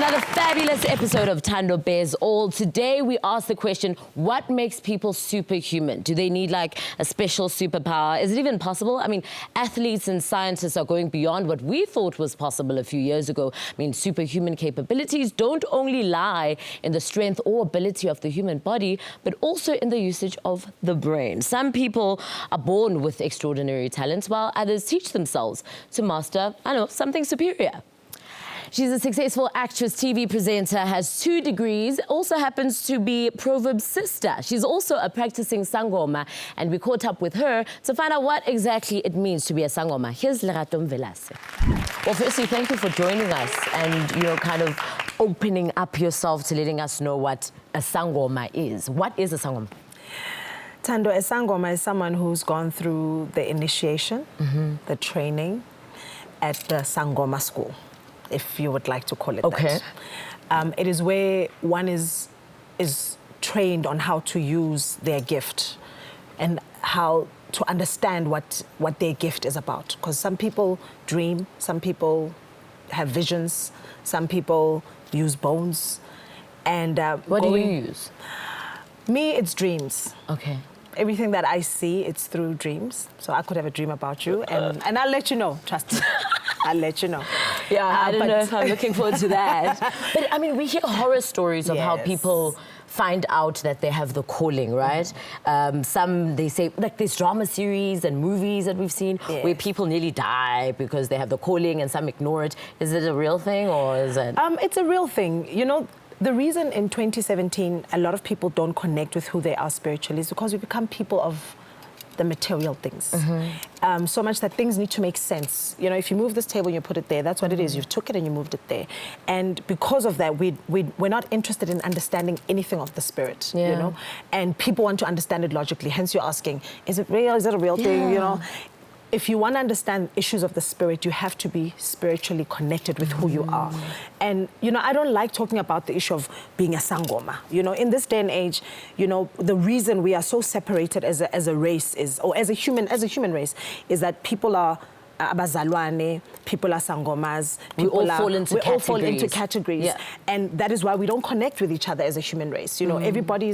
Another fabulous episode of Thando Bears All. Today we ask the question, what makes people superhuman? Do they need like a special superpower? Is it even possible? I mean, athletes and scientists are going beyond what we thought was possible a few years ago. I mean, superhuman capabilities don't only lie in the strength or ability of the human body, but also in the usage of the brain. Some people are born with extraordinary talents, while others teach themselves to master, something superior. She's a successful actress, TV presenter, has 2 degrees, also happens to be Proverb's sister. She's also a practicing sangoma, and we caught up with her to find out what exactly it means to be a sangoma. Here's Thando Thabethe. Well, firstly, thank you for joining us and, kind of opening up yourself to letting us know what a sangoma is. What is a sangoma? Thando, a sangoma is someone who's gone through the initiation, the training at the sangoma school, if you would like to call it that. It is where one is trained on how to use their gift and how to understand what their gift is about. Because some people dream, some people have visions, some people use bones. And what do you use? Me, it's dreams. Okay. Everything that I see, it's through dreams. So I could have a dream about you, and I'll let you know, trust me. I'll let you know. Yeah, I don't know if I'm looking forward to that. But I mean, we hear horror stories of how people find out that they have the calling, right? Some, they say, like there's drama series and movies that we've seen where people nearly die because they have the calling and some ignore it. Is it a real thing or is it? It's a real thing. The reason in 2017 a lot of people don't connect with who they are spiritually is because we become people of the material things. So much that things need to make sense. If you move this table and you put it there, that's what it is. You took it and you moved it there. And because of that, we're not interested in understanding anything of the spirit, And people want to understand it logically. Hence you're asking, is it real? Is it a real thing? If you want to understand issues of the spirit, you have to be spiritually connected with who you are. And, I don't like talking about the issue of being a sangoma. In this day and age, the reason we are so separated as a race is, or as a human race, is that people are abazalwane, people are sangomas, we all fall into categories. Yeah. And that is why we don't connect with each other as a human race. Everybody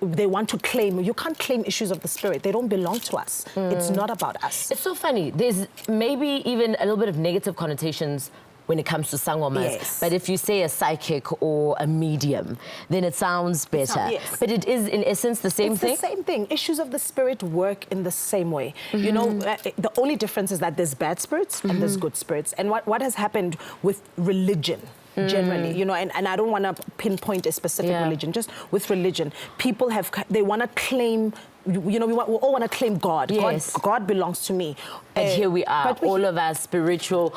they want to claim. You can't claim issues of the spirit. They don't belong to us. It's not about us. It's so funny. There's maybe even a little bit of negative connotations when it comes to sangomas. Yes. But if you say a psychic or a medium, then it sounds better. But it is, in essence, the same thing? It's the same thing. Issues of the spirit work in the same way. The only difference is that there's bad spirits and there's good spirits. And what has happened with religion, generally, and I don't want to pinpoint a specific religion, just with religion, people they want to claim, we all want to claim God. Yes. God belongs to me. But here we are, all of us spiritual.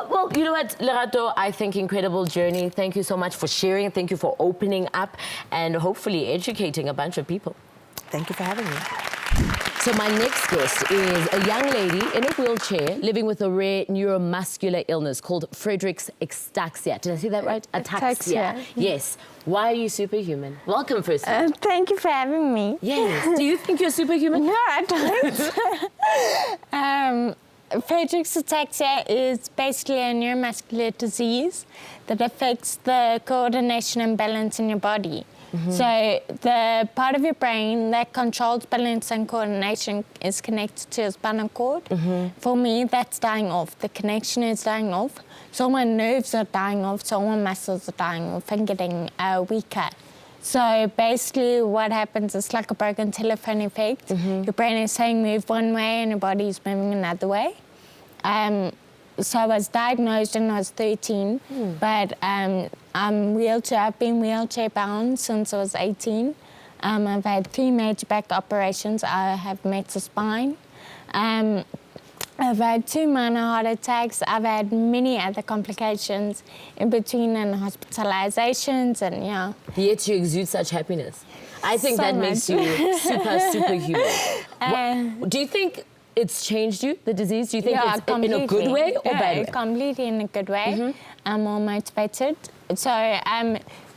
Well, you know what, Thando, I think incredible journey. Thank you so much for sharing. Thank you for opening up and hopefully educating a bunch of people. Thank you for having me. So my next guest is a young lady in a wheelchair living with a rare neuromuscular illness called Friedreich's ataxia. Did I say that right? Ataxia. Yes. Why are you superhuman? Welcome, first. Thank you for having me. Yes. Do you think you're superhuman? No, I don't. Friedreich's ataxia is basically a neuromuscular disease that affects the coordination and balance in your body. So the part of your brain that controls balance and coordination is connected to a spinal cord. For me, that's dying off. The connection is dying off. So my nerves are dying off, so my muscles are dying off and getting weaker. So basically what happens is like a broken telephone effect. Your brain is saying move one way and your body is moving another way. So I was diagnosed when I was 13, but I've been wheelchair bound since I was 18. I've had 3 major back operations. I have met a spine. I've had 2 minor heart attacks. I've had many other complications in between and hospitalizations and Yet you exude such happiness. I think that makes you superhuman. Do you think it's changed you, the disease? Do you think it's in a good way or bad way? Completely in a good way. I'm more motivated. So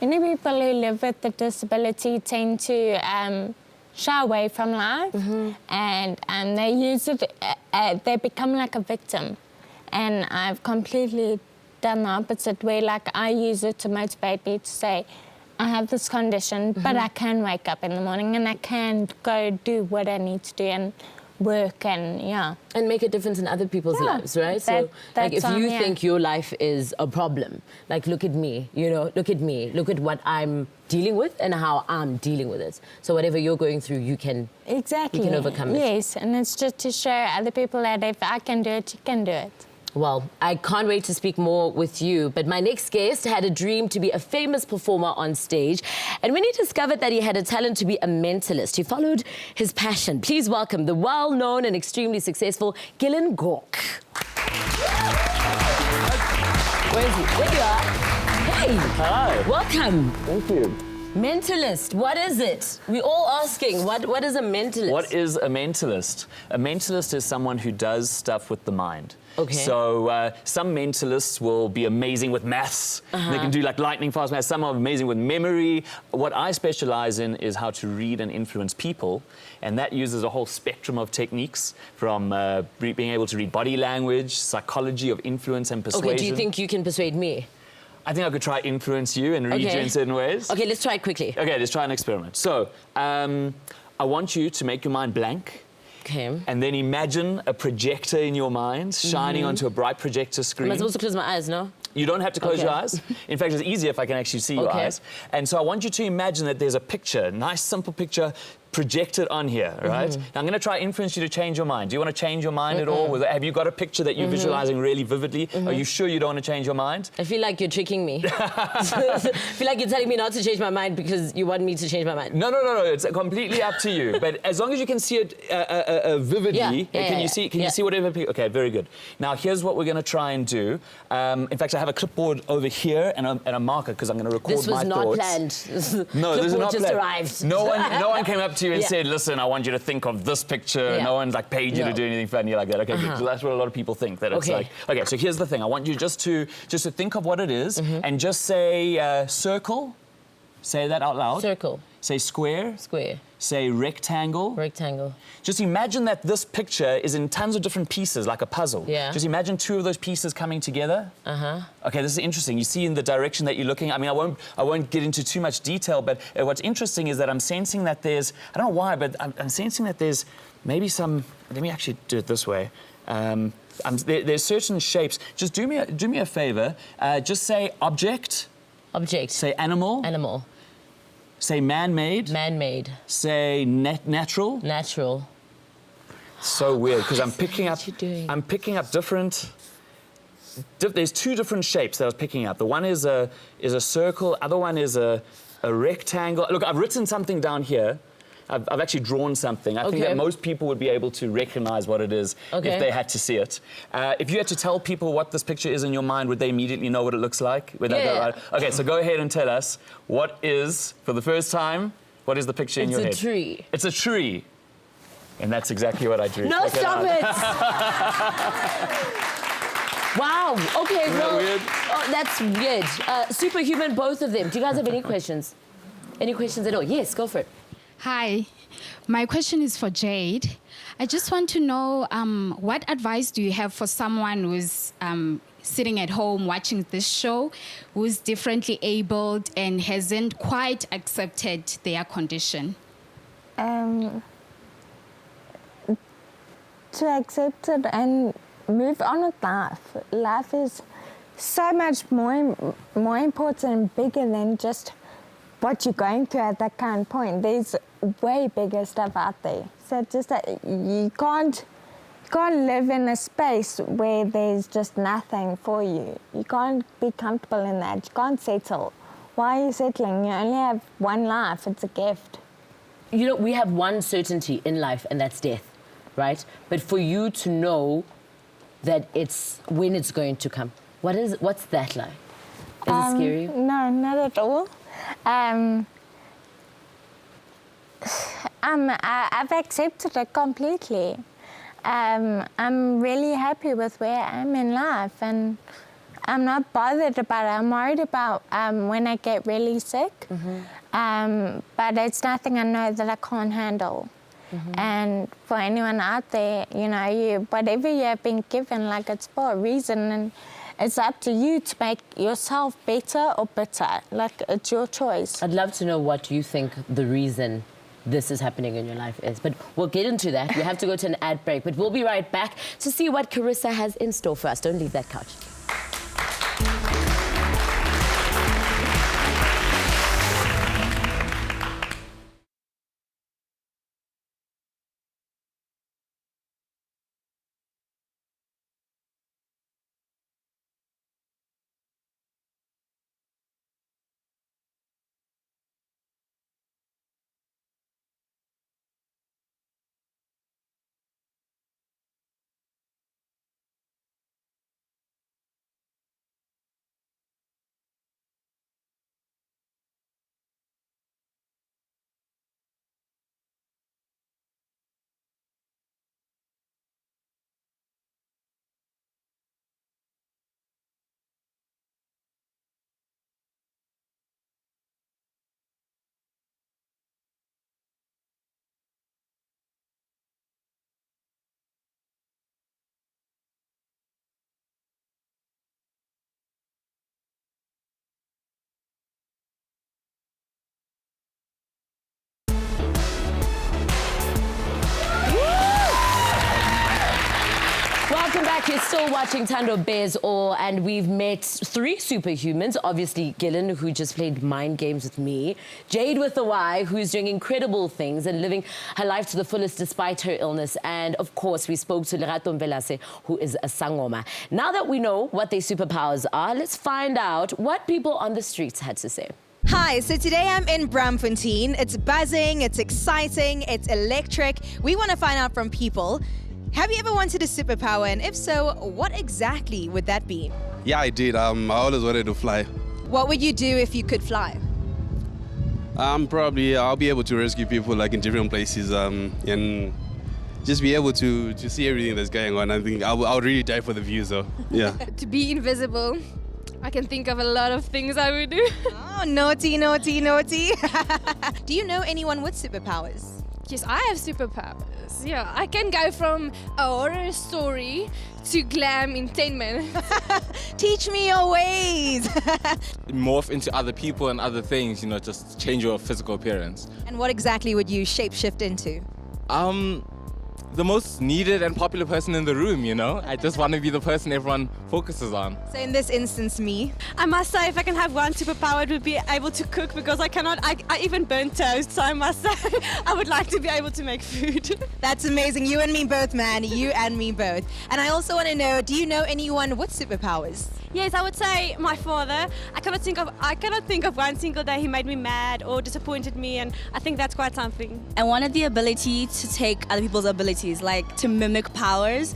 many people who live with the disability tend to shy away from life and they use it, they become like a victim. And I've completely done the opposite, where like I use it to motivate me to say, I have this condition, but I can wake up in the morning and I can go do what I need to do and work and and make a difference in other people's lives, right? So like if you think your life is a problem, like look at me, you know, look at me, look at what I'm dealing with and how I'm dealing with it. So whatever you're going through, you can overcome it. Yes, and it's just to show other people that if I can do it, you can do it. Well, I can't wait to speak more with you, but my next guest had a dream to be a famous performer on stage. And when he discovered that he had a talent to be a mentalist, he followed his passion. Please welcome the well-known and extremely successful Gillen Gork. Where is he? There you are. Hey. Hi. Welcome. Thank you. Mentalist, what is it? We're all asking, what is a mentalist? What is a mentalist? A mentalist is someone who does stuff with the mind. Okay. So some mentalists will be amazing with maths. They can do like lightning fast maths. Some are amazing with memory. What I specialize in is how to read and influence people. And that uses a whole spectrum of techniques from being able to read body language, psychology of influence and persuasion. Okay, do you think you can persuade me? I think I could try influence you and read you in certain ways. Okay, let's try it quickly. Okay, let's try an experiment. So, I want you to make your mind blank. Okay. And then imagine a projector in your mind shining onto a bright projector screen. Am I supposed to close my eyes, no? You don't have to close your eyes. In fact, it's easier if I can actually see your eyes. And so I want you to imagine that there's a picture, nice, simple picture, projected on here, right? Now, I'm going to try influence you to change your mind. Do you want to change your mind at all? Have you got a picture that you're visualizing really vividly? Are you sure you don't want to change your mind? I feel like you're tricking me. I feel like you're telling me not to change my mind because you want me to change my mind. No. It's completely up to you. But as long as you can see it vividly, can you see whatever? Okay, very good. Now, here's what we're going to try and do. In fact, I have a clipboard over here and a marker because I'm going to record my thoughts. This was not planned. No, this is not just planned. arrived. No one came up to you and said, listen, I want you to think of this picture. No one's like paid you to do anything funny like that. Okay, good. So that's what a lot of people think, that it's like, okay, so here's the thing. I want you just to think of what it is and just say circle. Say that out loud. Circle. Say square. Square. Say rectangle. Rectangle. Just imagine that this picture is in tons of different pieces, like a puzzle. Yeah. Just imagine two of those pieces coming together. Okay, this is interesting. You see in the direction that you're looking. I mean, I won't get into too much detail, but what's interesting is that I'm sensing that there's, I don't know why, but I'm sensing that there's maybe some, let me actually do it this way. There's certain shapes. Just do me a favor. Just say object. Object. Say animal. Animal. Say man-made. Man-made. Say natural. Natural. So weird because I'm picking up. What you doing? I'm picking up different. There's two different shapes that I was picking up. The one is a circle. Other one is a rectangle. Look, I've written something down here. I've actually drawn something. I think that most people would be able to recognize what it is if they had to see it. If you had to tell people what this picture is in your mind, would they immediately know what it looks like? Would that go right? Okay, so go ahead and tell us what is, for the first time, what is the picture in your head? It's a tree. It's a tree. And that's exactly what I drew. No, stop it! Wow, okay, Isn't that weird? Oh, that's weird. Superhuman, both of them. Do you guys have any questions? Any questions at all? Yes, go for it. Hi, my question is for Jade. I just want to know what advice do you have for someone who's sitting at home watching this show, who's differently abled and hasn't quite accepted their condition? To accept it and move on with life. Life is so much more important and bigger than just what you're going through at that current point. There's way bigger stuff out there. So just that you can't live in a space where there's just nothing for you. You can't be comfortable in that. You can't settle. Why are you settling? You only have one life. It's a gift. You know, we have one certainty in life, and that's death, right? But for you to know that it's when it's going to come, what's that like? Is it scary? No, not at all. I've accepted it completely. I'm really happy with where I am in life, and I'm not bothered about it. I'm worried about when I get really sick, but it's nothing I know that I can't handle. And for anyone out there, you know, whatever you have been given, like, it's for a reason, and it's up to you to make yourself better or bitter. Like, it's your choice. I'd love to know what you think the reason this is happening in your life is. But we'll get into that. We have to go to an ad break. But we'll be right back to see what Carissa has in store for us. Don't leave that couch. Welcome back. You're still watching Thando Thabethe All, and we've met 3 superhumans. Obviously, Gillen, who just played mind games with me. Jade with the Y, who's doing incredible things and living her life to the fullest despite her illness. And, of course, we spoke to Lerato Mvelase, who is a sangoma. Now that we know what their superpowers are, let's find out what people on the streets had to say. Hi, so today I'm in Braamfontein. It's buzzing, it's exciting, it's electric. We want to find out from people, have you ever wanted a superpower? And if so, what exactly would that be? Yeah, I did. I always wanted to fly. What would you do if you could fly? Probably I'll be able to rescue people like in different places and just be able to see everything that's going on. I think I would really die for the views though. Yeah. To be invisible. I can think of a lot of things I would do. Oh, naughty, naughty, naughty. Do you know anyone with superpowers? Yes, I have superpowers. Yeah, I can go from a horror story to glam in 10 minutes. Teach me your ways. Morph into other people and other things, you know, just change your physical appearance. And what exactly would you shapeshift into? The most needed and popular person in the room, you know? I just want to be the person everyone focuses on. So in this instance, me. I must say, if I can have one superpower, it would be able to cook, because I even burn toast, so I must say, I would like to be able to make food. That's amazing. You and me both, man. You and me both. And I also want to know, do you know anyone with superpowers? Yes, I would say my father. I cannot think of one single day he made me mad or disappointed me, and I think that's quite something. I wanted the ability to take other people's abilities, like to mimic powers.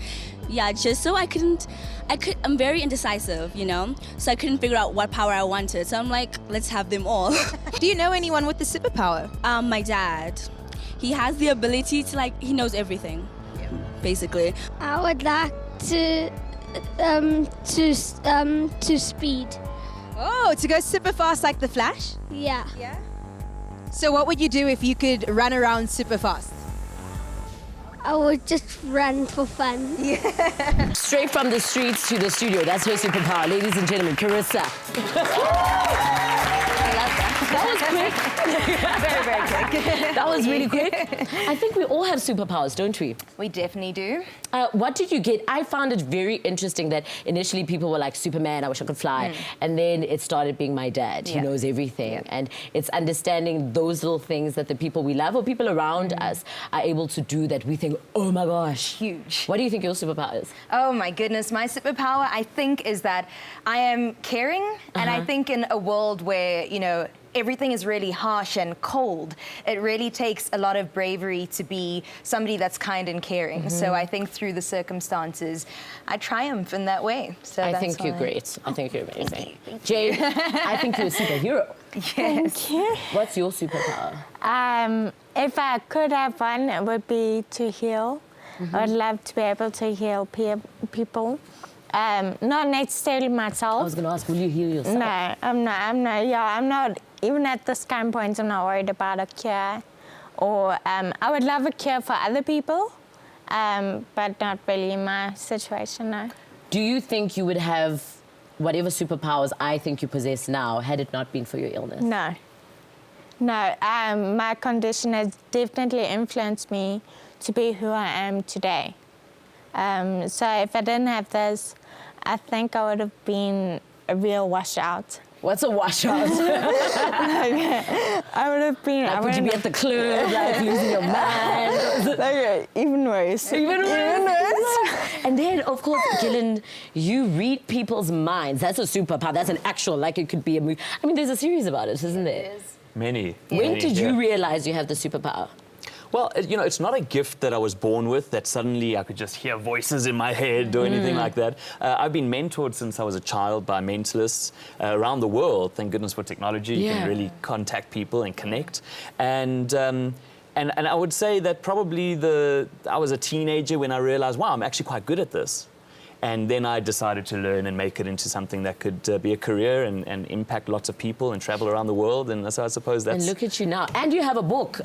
Yeah, just so I'm very indecisive, you know? So I couldn't figure out what power I wanted. So I'm like, let's have them all. Do you know anyone with the superpower? My dad. He has the ability to he knows everything, basically. I would like to speed. Oh, to go super fast like the Flash? Yeah. Yeah. So what would you do if you could run around super fast? I would just run for fun. Yeah. Straight from the streets to the studio. That's her superpower. Ladies and gentlemen, Carissa. That was quick. Very, very quick. That was really quick. I think we all have superpowers, don't we? We definitely do. What did you get? I found it very interesting that initially people were like, Superman, I wish I could fly. And then it started being my dad. He knows everything. Yeah. And it's understanding those little things that the people we love or people around us are able to do that we think, oh my gosh. Huge. What do you think your superpower is? Oh my goodness. My superpower, I think, is that I am caring. And I think in a world where, you know, everything is really harsh and cold, it really takes a lot of bravery to be somebody that's kind and caring. So I think through the circumstances, I triumph in that way. So I think you're great. I think you're amazing. Jade, I think you're a superhero. Yes. Thank you. What's your superpower? If I could have one, it would be to heal. I'd love to be able to heal people. Not necessarily myself. I was going to ask, will you heal yourself? No, I'm not. Yeah, I'm not. Even at this current point, I'm not worried about a cure. Or I would love a cure for other people, but not really in my situation, no. Do you think you would have whatever superpowers I think you possess now had it not been for your illness? No. No, my condition has definitely influenced me to be who I am today. So if I didn't have this, I think I would have been a real washout. What's a washout? I would have been... Like, would you be at the club, like losing your mind? Even worse. Even worse. And then, of course, Gillian, you read people's minds. That's a superpower. That's an actual, like it could be a movie. I mean, there's a series about it, isn't there? It is. Many. When did you realize you have the superpower? Well, you know, it's not a gift that I was born with, that suddenly I could just hear voices in my head or anything like that. I've been mentored since I was a child by mentalists around the world. Thank goodness for technology. You can really contact people and connect. And I would say that probably I was a teenager when I realized, wow, I'm actually quite good at this. And then I decided to learn and make it into something that could be a career and impact lots of people and travel around the world. And so I suppose that's... And look at you now. And you have a book,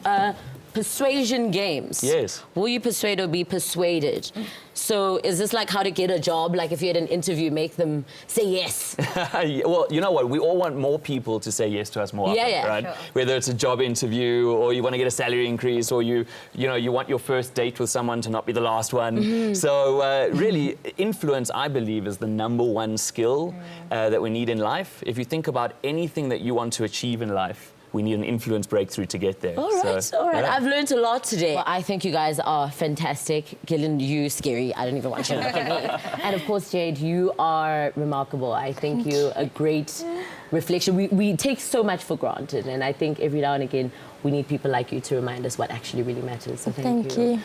Persuasion Games. Yes. Will you persuade or be persuaded? So is this like how to get a job? Like if you had an interview, make them say yes? Well, you know what? We all want more people to say yes to us more often, right? Sure. Whether it's a job interview or you want to get a salary increase or you want your first date with someone to not be the last one. So really, influence, I believe, is the #1 skill that we need in life. If you think about anything that you want to achieve in life, we need an influence breakthrough to get there. All right. Yeah. I've learned a lot today. Well, I think you guys are fantastic. Gillian, you scary. I don't even want you to look at me. And of course, Jade, you are remarkable. I think you're a great reflection. We take so much for granted, and I think every now and again, we need people like you to remind us what actually really matters. So thank you.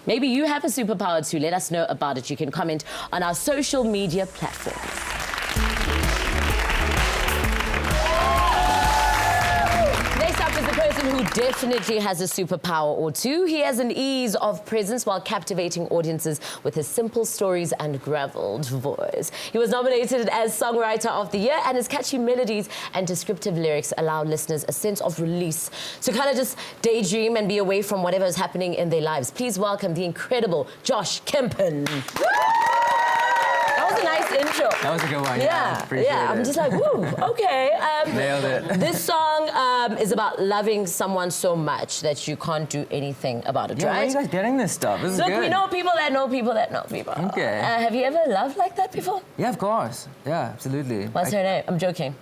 Maybe you have a superpower too. Let us know about it. You can comment on our social media platforms. Who definitely has a superpower or two. He has an ease of presence while captivating audiences with his simple stories and gravelled voice. He was nominated as Songwriter of the Year, and his catchy melodies and descriptive lyrics allow listeners a sense of release to kind of just daydream and be away from whatever is happening in their lives. Please welcome the incredible Josh Kempen. That was a nice intro. That was a good one. Yeah. I'm just like, woo, okay. Nailed it. This song is about loving someone so much that you can't do anything about it, Yeah, right? where are you guys getting this stuff? This is Look, good. we know people that know people that know people. Okay. Have you ever loved like that before? Yeah, of course. Yeah, absolutely. What's her name? I'm joking.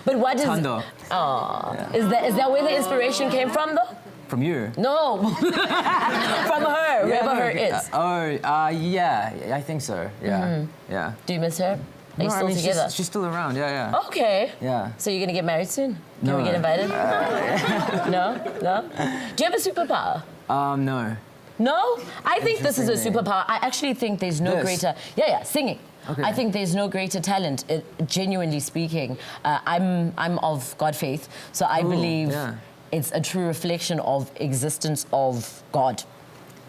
But what is... Thando. Oh, yeah. Is that where the inspiration came from, though? From you? No. From her, whoever her is. Yeah, I think so. Yeah, yeah. Do you miss her? Are you still together? She's still around, yeah. Okay. Yeah. So you're going to get married soon? Can No. we get invited? No? Do you have a superpower? No. No? I think this is a superpower. I actually think there's no greater... Yeah, singing. Okay. I think there's no greater talent, genuinely speaking. I'm of God faith, so I believe it's a true reflection of existence of God.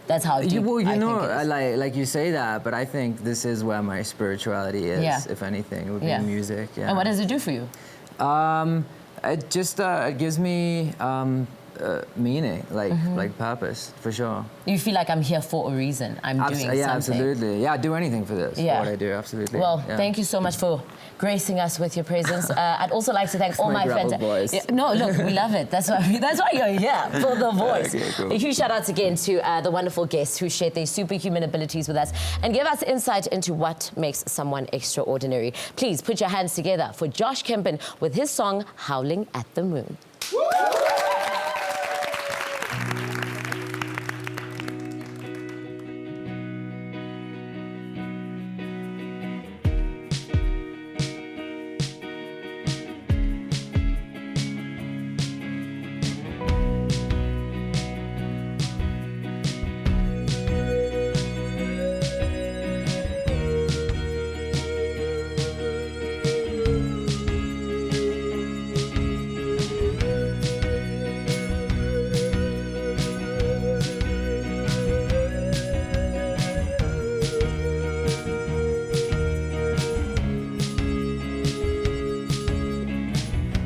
That's how I think. Well, I think it is. like you say that, but I think this is where my spirituality is, if anything. It would be music, And what does it do for you? It just it gives me meaning, like purpose, for sure. You feel like I'm here for a reason. I'm doing something. Yeah, absolutely. Yeah, I'd do anything for this, for what I do, absolutely. Well, thank you so much for gracing us with your presence. I'd also like to thank all my fans. No, look, we love it. That's why you're here, for the voice. Okay, cool. A huge shout out again to the wonderful guests who shared their superhuman abilities with us and gave us insight into what makes someone extraordinary. Please put your hands together for Josh Kempen with his song, Howling at the Moon.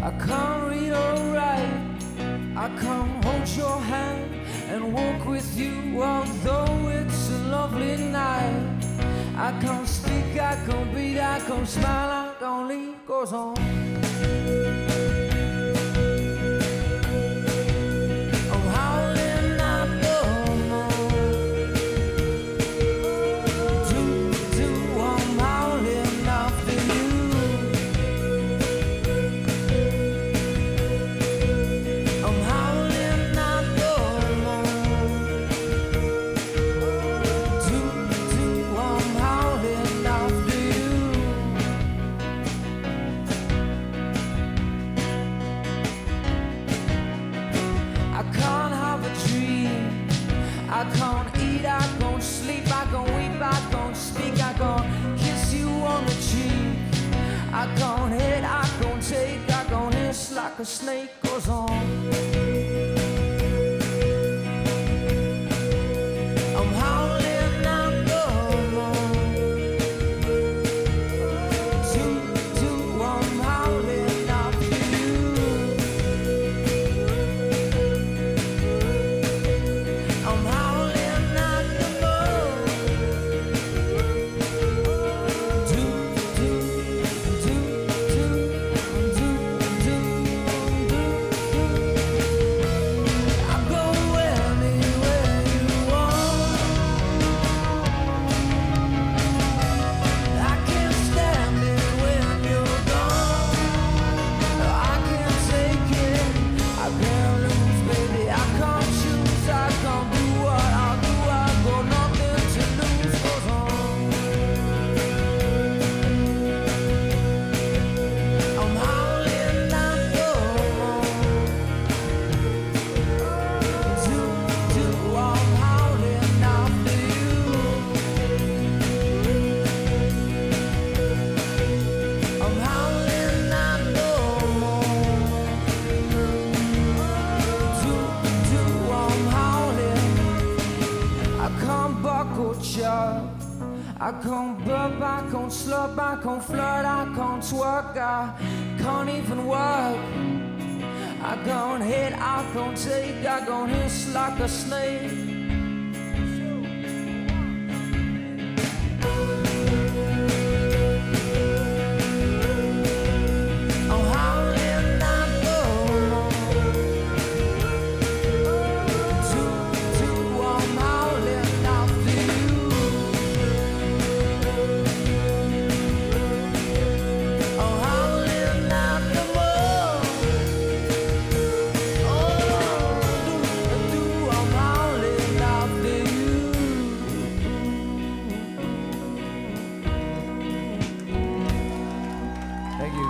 I can't read or write, I can't hold your hand and walk with you, although it's a lovely night. I can't speak speak, I can't breathe, I can't smile, I can't leave, goes on. I'm howling out no more. I'm howling after you. I'm howling out no more. I'm howling after you. I can't have a dream. I can't eat, I can't sleep, I can't weep, I can't speak, I can't kiss you on the cheek. I can't hit, I can't take, I can't hiss like a snake goes on. I'm howling out no more. I'm howling after you. I'm howling out no more. I'll go anywhere you want. I can't stand it when you're gone. I can't take it, I can't lose, baby. I can't choose, I can't do what I'll do. I've got nothing to lose, goes on. I'm howling out no more. I'm howling after you. I'm howling out no more. I'm howling. I can't buckle chug. I can't burp, I can't slurp, I can't flirt, I can't twerk, I can't even work. I can't hit, I can't take, I can't hiss like a snake. I'm howling out no more. I'm howling after you. I'm howling out no more. I'm howling after you. Thank you.